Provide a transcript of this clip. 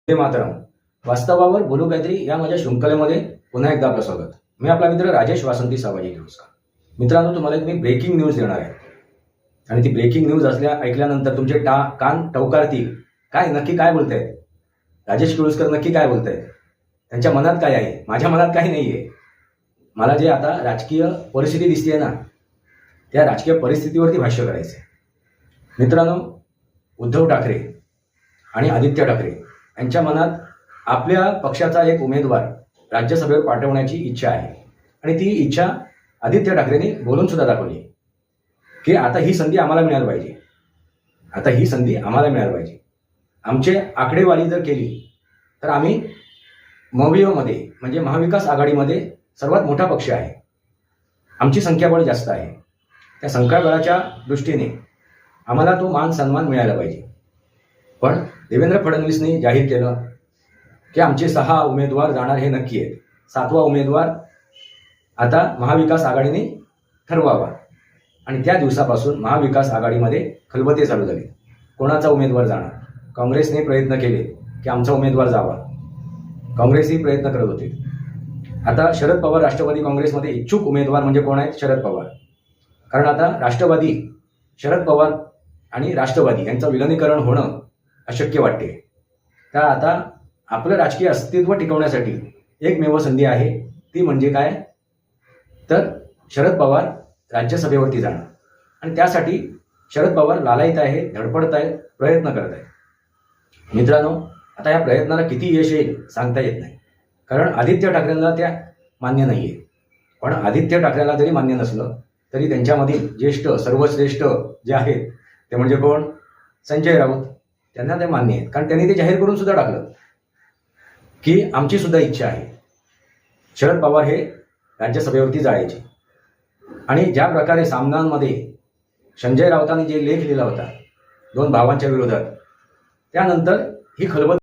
मातरम. वास्तवावर बोलू काहीतरी या माझ्या शृंखलेमध्ये पुन्हा एकदा आपलं स्वागत. मी आपला मित्र राजेश वासंती साबाजी दिवसा. मित्रांनो, तुम्हाला एक मी ब्रेकिंग न्यूज देणार आहे आणि ती ब्रेकिंग न्यूज ऐकल्यानंतर तुमचे कान टवकारतील. नक्की काय बोलतायत राजेश किळुस्कर, नक्की काय बोलतायत, त्यांच्या मनात काय आहे, माझ्या मनात काही नाही आहे. मला जे आता राजकीय परिस्थिती दिसते ना, त्या राजकीय परिस्थितीवरती भाष्य करायचं आहे. मित्रांनो, उद्धव ठाकरे आणि आदित्य ठाकरे यांच्या मनात आपल्या पक्षाचा एक उमेदवार राज्यसभेवर पाठवण्याची इच्छा आहे आणि ती इच्छा आदित्य ठाकरेंनी बोलून सुद्धा दाखवली की आता ही संधी आम्हाला मिळायला पाहिजे, आता ही संधी आम्हाला मिळायला पाहिजे. आमचे आकडेवारी जर केली तर आम्ही मविओमध्ये म्हणजे महाविकास आघाडीमध्ये सर्वात मोठा पक्ष आहे. आमची संख्याबळ जास्त आहे. त्या संख्याबळाच्या दृष्टीने आम्हाला तो मान सन्मान मिळायला पाहिजे. पण देवेंद्र फडणवीसनी जाहीर केलं की आमचे 6 उमेदवार जाणार हे नक्की आहेत. 7वा उमेदवार आता महाविकास आघाडीने ठरवावा आणि त्या दिवसापासून महाविकास आघाडीमध्ये खलबते चालू झाले. कोणाचा उमेदवार जाणार? काँग्रेसने प्रयत्न केले की आमचा उमेदवार जावा. काँग्रेसही प्रयत्न करत होते. आता शरद पवार राष्ट्रवादी काँग्रेसमध्ये इच्छुक उमेदवार म्हणजे कोण आहेत? शरद पवार. कारण आता राष्ट्रवादी, शरद पवार आणि राष्ट्रवादी यांचं विलिनीकरण होणं अशक्य वाटते. तर आता आपलं राजकीय अस्तित्व टिकवण्यासाठी एकमेव संधी आहे, ती म्हणजे काय, तर शरद पवार राज्यसभेवरती जाणं. आणि त्यासाठी शरद पवार लालायत आहे, धडपडत आहेत, प्रयत्न करत आहेत. मित्रांनो, आता या प्रयत्नाला किती यश येईल सांगता येत नाही, कारण आदित्य ठाकरेंना त्या मान्य नाही आहे. पण आदित्य ठाकरेला जरी मान्य नसलं तरी त्यांच्यामधील ज्येष्ठ, सर्वश्रेष्ठ जे आहेत ते म्हणजे कोण? संजय राऊत. त्यांना ते मान्य आहेत, कारण त्यांनी ते जाहीर करून सुद्धा टाकलं की आमची सुद्धा इच्छा आहे शरद पवार हे राज्यसभेवरती जायचे. आणि ज्या प्रकारे सामन्यांमध्ये संजय राऊतांनी जे लेख लिहिला होता 2 भावांच्या विरोधात, त्यानंतर ही खलबत